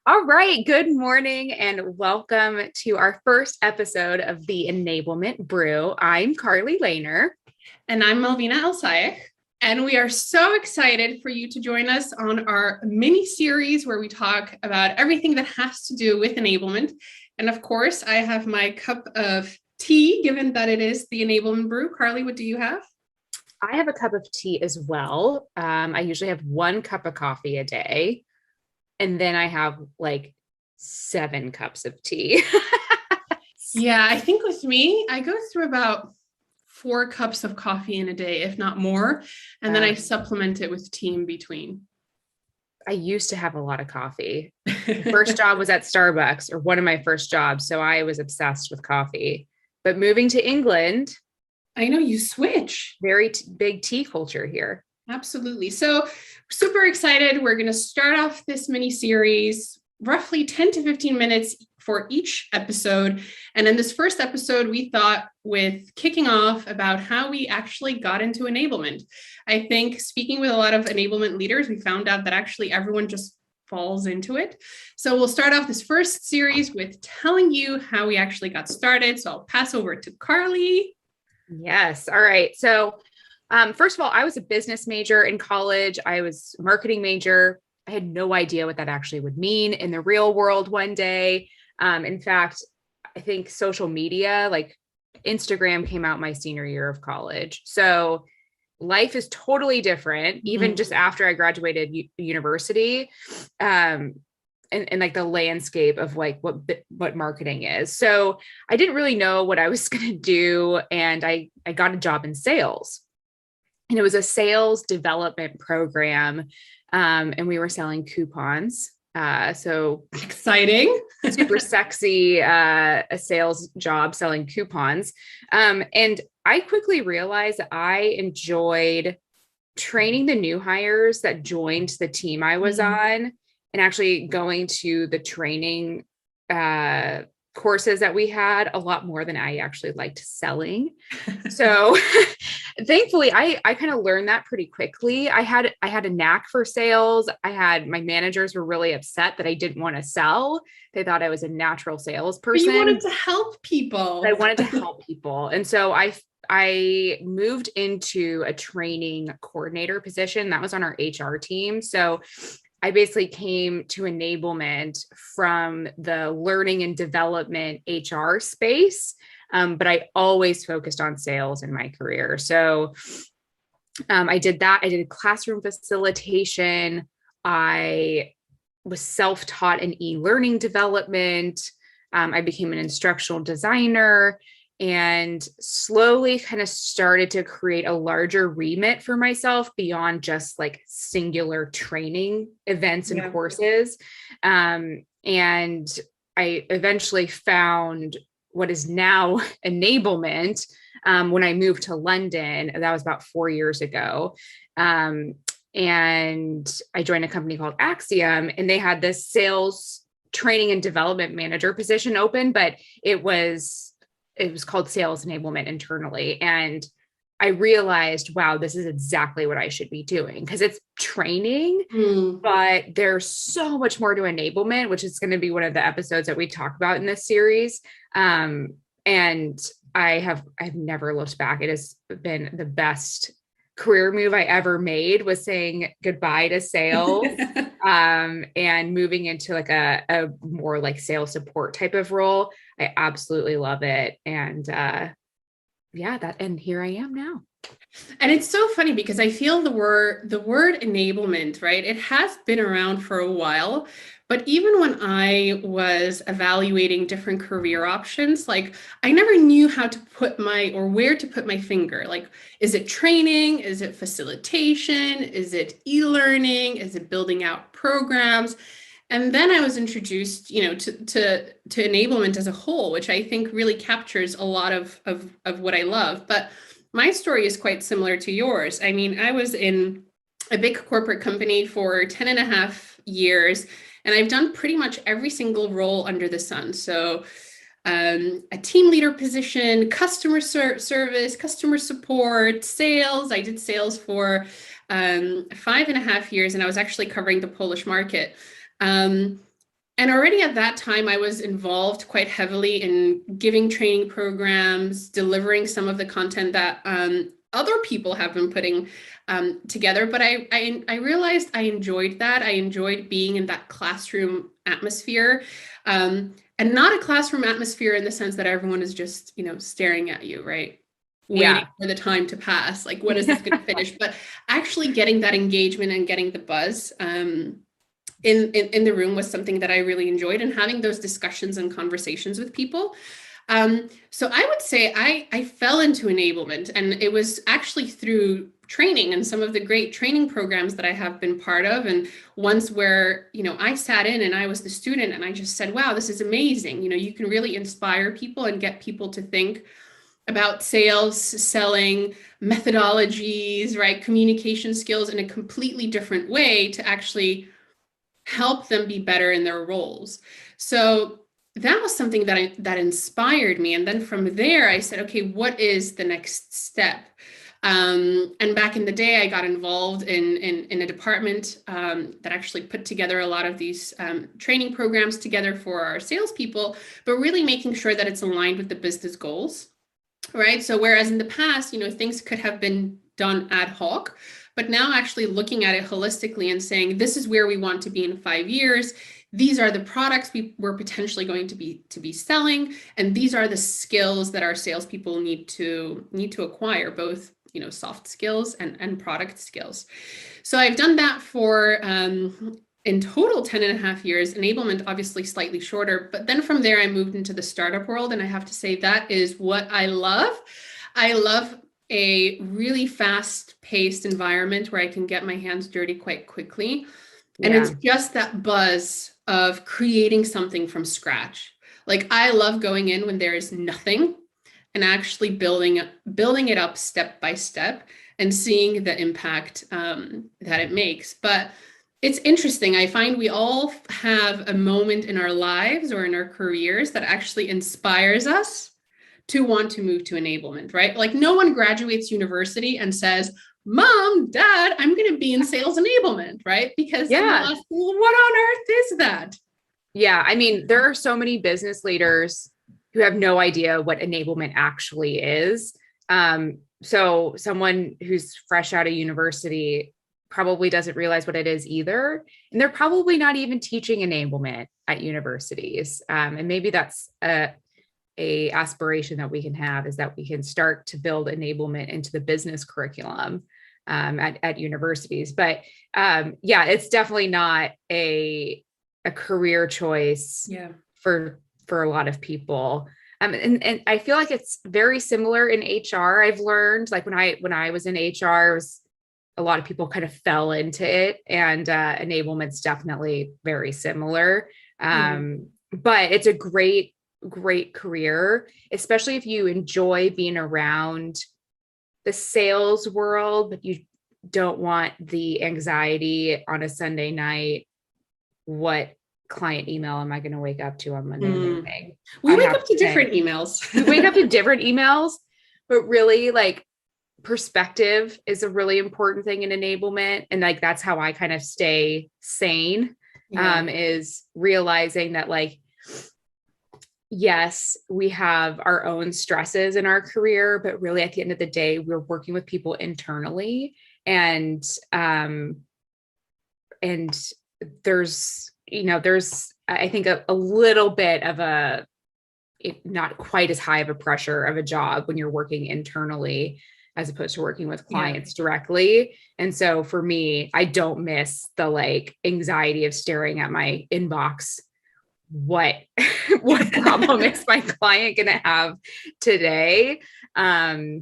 All right. Good morning and welcome to our first episode of the Enablement Brew. I'm Carly Lehner. And I'm Melvina Elsayek. And we are so excited for you to join us on our mini series where we talk about everything that has to do with enablement. And of course, I have my cup of tea, given that it is the Enablement Brew. Carly, what do you have? I have a cup of tea as well. I usually have one cup of coffee a day, and then I have like 7 cups of tea. Yeah, I think with me, I go through about 4 cups of coffee in a day, if not more. And then I supplement it with tea in between. I used to have a lot of coffee. My first job was at Starbucks, or one of my first jobs. So I was obsessed with coffee. But moving to England, I know you switch. very big tea culture here. Absolutely. So super excited. We're going to start off this mini series, roughly 10 to 15 minutes for each episode. And in this first episode, we thought with kicking off about how we actually got into enablement. I think speaking with a lot of enablement leaders, we found out that actually everyone just falls into it. So we'll start off this first series with telling you how we actually got started. So I'll pass over to Carly. Yes. All right. So first of all, I was a business major in college. I was a marketing major. I had no idea what that actually would mean in the real world one day. In fact, I think social media, like Instagram, came out my senior year of college. So life is totally different, even just after I graduated university. And like the landscape of like what marketing is. So I didn't really know what I was going to do. And I got a job in sales. And it was a sales development program. And we were selling coupons. So exciting, super sexy, a sales job selling coupons. And I quickly realized that I enjoyed training the new hires that joined the team I was on, and actually going to the training courses that we had a lot more than I actually liked selling. So thankfully I kind of learned that pretty quickly. I had a knack for sales. My managers were really upset that I didn't want to sell. They thought I was a natural salesperson. But you wanted to help people. I wanted to help people. And so I moved into a training coordinator position that was on our HR team. So I basically came to enablement from the learning and development HR space, but I always focused on sales in my career. So I did that. I did classroom facilitation. I was self-taught in e-learning development. I became an instructional designer and slowly kind of started to create a larger remit for myself beyond just like singular training events and courses. And I eventually found what is now enablement when I moved to London. That was about 4 years ago. And I joined a company called Axiom, and they had this sales training and development manager position open, but it was called Sales Enablement internally. And I realized, wow, this is exactly what I should be doing, because it's training, but there's so much more to enablement, which is going to be one of the episodes that we talk about in this series. And I've never looked back. It has been the best career move I ever made, was saying goodbye to sales and moving into like a more like sales support type of role. I absolutely love it. And and here I am now. And it's so funny because I feel the word enablement, right? It has been around for a while, but even when I was evaluating different career options, like I never knew how to put where to put my finger. Like, is it training? Is it facilitation? Is it e-learning? Is it building out programs? And then I was introduced, to enablement as a whole, which I think really captures a lot of what I love. But my story is quite similar to yours. I mean, I was in a big corporate company for 10 and a half years, and I've done pretty much every single role under the sun. So a team leader position, customer service, customer support, sales. I did sales for 5.5 years, and I was actually covering the Polish market. And And already at that time, I was involved quite heavily in giving training programs, delivering some of the content that other people have been putting together. But I realized I enjoyed that. I enjoyed being in that classroom atmosphere, and not a classroom atmosphere in the sense that everyone is just, staring at you, right? Waiting for the time to pass. Like, when is this going to finish? But actually getting that engagement and getting the buzz in the room was something that I really enjoyed, and having those discussions and conversations with people. So I would say I fell into enablement, and it was actually through training and some of the great training programs that I have been part of. And ones where, I sat in and I was the student and I just said, wow, this is amazing. You can really inspire people and get people to think about sales, selling, methodologies, right? Communication skills in a completely different way to actually help them be better in their roles. So that was something that inspired me. And then from there, I said, okay, what is the next step? And back in the day, I got involved in a department that actually put together a lot of these training programs together for our salespeople, but really making sure that it's aligned with the business goals, right? So whereas in the past, things could have been done ad hoc, but now actually looking at it holistically and saying, this is where we want to be in 5 years. These are the products we're potentially going to be selling, and these are the skills that our salespeople need to acquire, both soft skills and product skills. So I've done that for in total 10 and a half years. Enablement obviously slightly shorter, but then from there I moved into the startup world, and I have to say that is what I love. I love a really fast-paced environment where I can get my hands dirty quite quickly. And it's just that buzz of creating something from scratch. Like, I love going in when there is nothing and actually building it up step by step and seeing the impact that it makes. But it's interesting. I find we all have a moment in our lives or in our careers that actually inspires us to want to move to enablement, right? Like, no one graduates university and says, Mom, Dad, I'm going to be in sales enablement, right? Because what on earth is that? Yeah. I mean, there are so many business leaders who have no idea what enablement actually is. So someone who's fresh out of university probably doesn't realize what it is either. And they're probably not even teaching enablement at universities. And maybe that's a aspiration that we can have, is that we can start to build enablement into the business curriculum at universities. But it's definitely not a career choice for a lot of people. And I feel like it's very similar in HR. I've learned, like, when I was in HR, a lot of people kind of fell into it, and enablement's definitely very similar. But it's a great career, especially if you enjoy being around the sales world, but you don't want the anxiety on a Sunday night. What client email am I going to wake up to on Monday morning? We wake up to different emails. We wake up to different emails, but really, like, perspective is a really important thing in enablement. And like, that's how I kind of stay sane, is realizing that, like, yes, we have our own stresses in our career, but really at the end of the day, we're working with people internally. And there's, I think a little bit of not quite as high of a pressure of a job when you're working internally as opposed to working with clients directly. And so for me, I don't miss the, like, anxiety of staring at my inbox. What problem is my client going to have today? I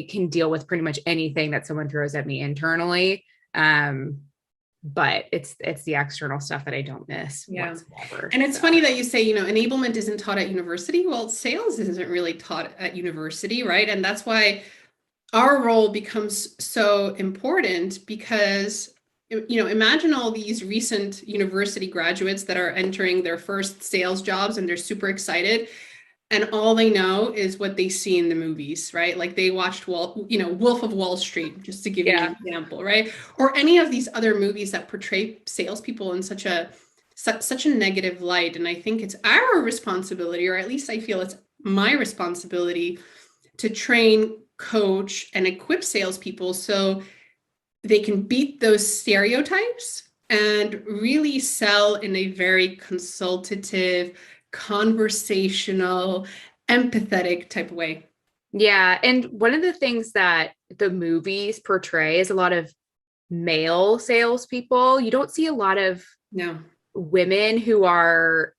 can deal with pretty much anything that someone throws at me internally. But it's the external stuff that I don't miss whatsoever. And it's funny that you say, enablement isn't taught at university. Well, sales isn't really taught at university, right? And that's why our role becomes so important, because, imagine all these recent university graduates that are entering their first sales jobs and they're super excited. And all they know is what they see in the movies, right? Like, they watched Wolf of Wall Street, just to give you an example, right? Or any of these other movies that portray salespeople in such a such a negative light. And I think it's our responsibility, or at least I feel it's my responsibility, to train, coach, and equip salespeople so they can beat those stereotypes and really sell in a very consultative, conversational, empathetic type of way. Yeah. And one of the things that the movies portray is a lot of male salespeople. You don't see a lot of No. women who are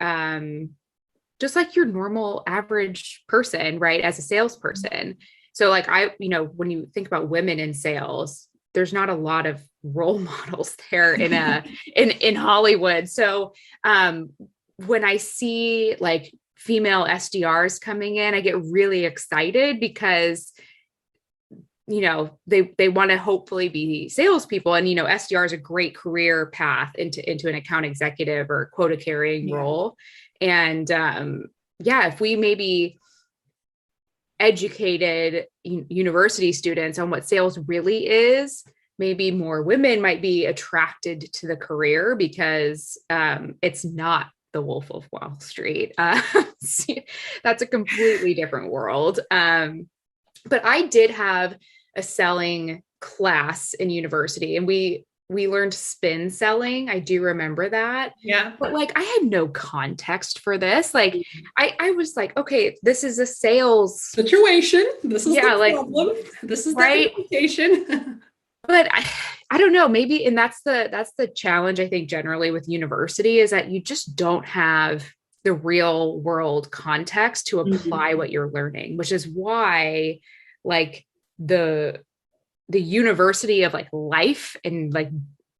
just like your normal average person, right? As a salesperson. So like when you think about women in sales, there's not a lot of role models there in Hollywood. So when I see like female SDRs coming in, I get really excited because they want to hopefully be salespeople. And, SDR is a great career path into an account executive or quota carrying role. And if we maybe educated university students on what sales really is, maybe more women might be attracted to the career because it's not the Wolf of Wall Street. That's a completely different world. But I did have a selling class in university, and we learned spin selling. I do remember that. Yeah. But like, I had no context for this. Like, I was like, okay, this is a sales situation. This is the problem. This is the implication. But I don't know, maybe, and that's the challenge, I think, generally with university, is that you just don't have the real world context to apply what you're learning, which is why like the university of like life and like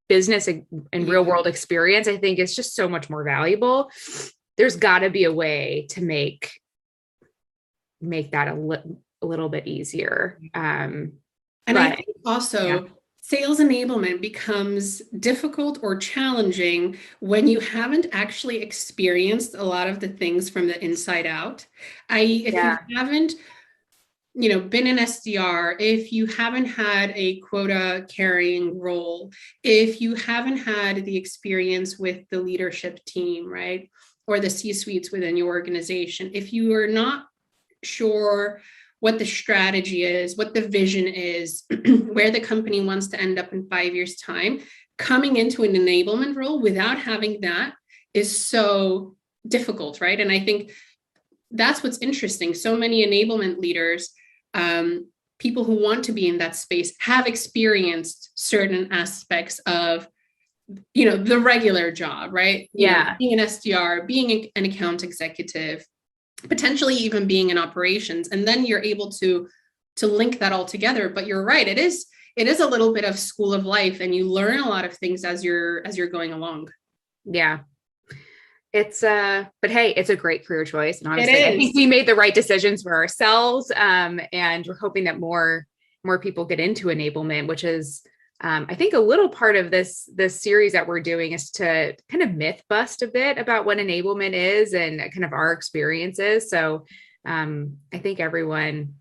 business and real world experience, I think, is just so much more valuable. There's got to be a way to make that a little bit easier. And I think also sales enablement becomes difficult or challenging when you haven't actually experienced a lot of the things from the inside out. If you haven't, been an SDR, if you haven't had a quota carrying role, if you haven't had the experience with the leadership team, right, or the C-suites within your organization, if you are not sure what the strategy is, what the vision is, where the company wants to end up in 5 years' time, coming into an enablement role without having that is so difficult, right? And I think that's what's interesting. So many enablement leaders, people who want to be in that space, have experienced certain aspects of, the regular job, right? Being an SDR, being an account executive, potentially even being in operations, and then you're able to link that all together. But you're right, it is a little bit of school of life, and you learn a lot of things as you're going along. It's but hey, it's a great career choice, and honestly, I think we made the right decisions for ourselves, and we're hoping that more people get into enablement, which is I think a little part of this series that we're doing is to kind of myth bust a bit about what enablement is and kind of our experiences. So I think everyone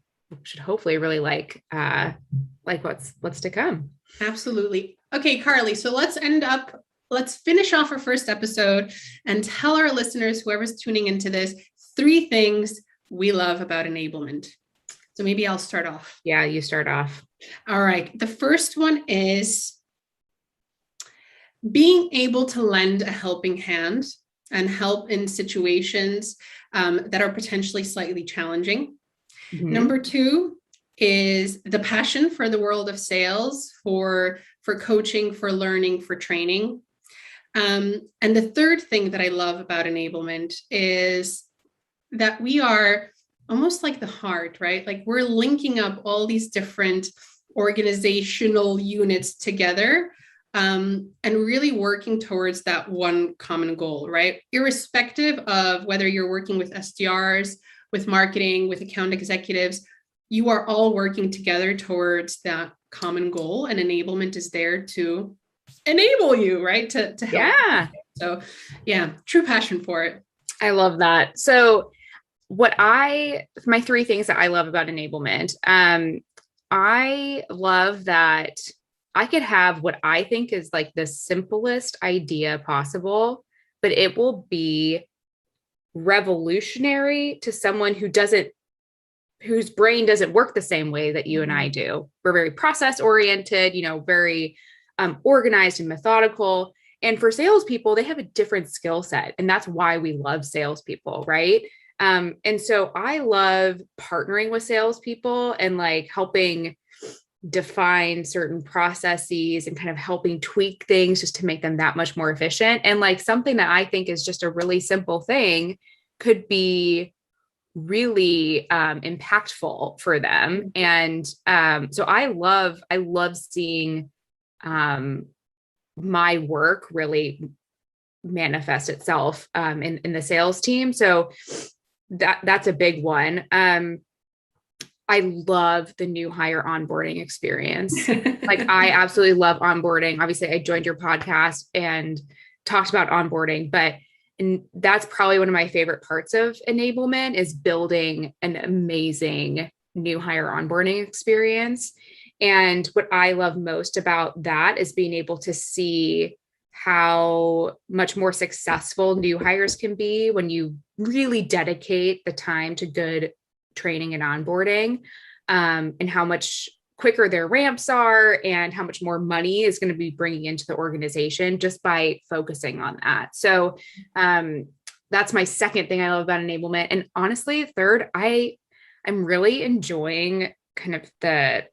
should hopefully really like what's to come. Absolutely. Okay, Carly. So let's finish off our first episode and tell our listeners, whoever's tuning into this, 3 things we love about enablement. So maybe I'll start off. Yeah, you start off. All right. The first one is being able to lend a helping hand and help in situations that are potentially slightly challenging. Mm-hmm. Number 2 is the passion for the world of sales, for coaching, for learning, for training. And the third thing that I love about enablement is that we are almost like the heart, right? Like we're linking up all these different organizational units together and really working towards that one common goal, right? Irrespective of whether you're working with SDRs, with marketing, with account executives, you are all working together towards that common goal, and enablement is there to enable you, right? To help. Yeah. So yeah, true passion for it. I love that. So my 3 things that I love about enablement, I love that I could have what I think is like the simplest idea possible but it will be revolutionary to someone whose brain doesn't work the same way that you and I do. We're very process oriented, very organized and methodical. And for salespeople, they have a different skill set. And that's why we love salespeople, right? And so I love partnering with salespeople and like helping define certain processes and kind of helping tweak things just to make them that much more efficient. And like something that I think is just a really simple thing could be really impactful for them. And so I love seeing my work really manifest itself in the sales team. So that's a big one. I love the new hire onboarding experience. Like I absolutely love onboarding. Obviously, I joined your podcast and talked about onboarding, and that's probably one of my favorite parts of enablement is building an amazing new hire onboarding experience. And what I love most about that is being able to see how much more successful new hires can be when you really dedicate the time to good training and onboarding, and how much quicker their ramps are and how much more money is going to be bringing into the organization just by focusing on that. So that's my second thing I love about enablement. And honestly, third, I'm really enjoying kind of the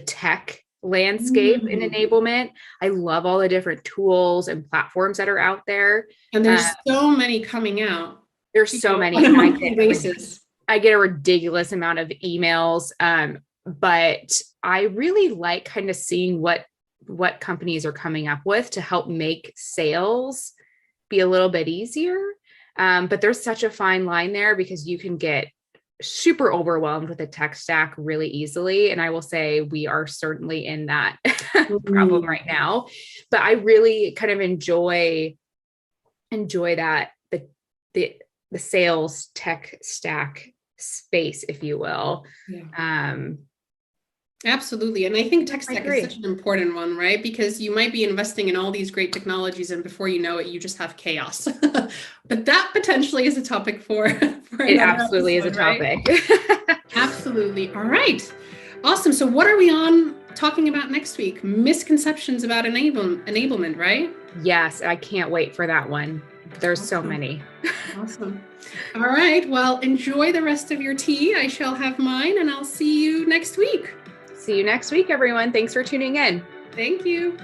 tech landscape in enablement. I love all the different tools and platforms that are out there. And there's so many coming out. There's so many. On a monthly basis. I get a ridiculous amount of emails, but I really like kind of seeing what companies are coming up with to help make sales be a little bit easier. But there's such a fine line there because you can get super overwhelmed with a tech stack really easily. And I will say we are certainly in that problem right now. But I really kind of enjoy that the sales tech stack space, if you will. Yeah. Absolutely. And I think tech stack is such an important one, right? Because you might be investing in all these great technologies and before you know it, you just have chaos. But that potentially is a topic for it absolutely episode, is a topic. Right? Absolutely. All right. Awesome. So what are we on talking about next week? Misconceptions about enablement, right? Yes. I can't wait for that one. There's so many. Awesome. All right. Well, enjoy the rest of your tea. I shall have mine and I'll see you next week. See you next week, everyone. Thanks for tuning in. Thank you.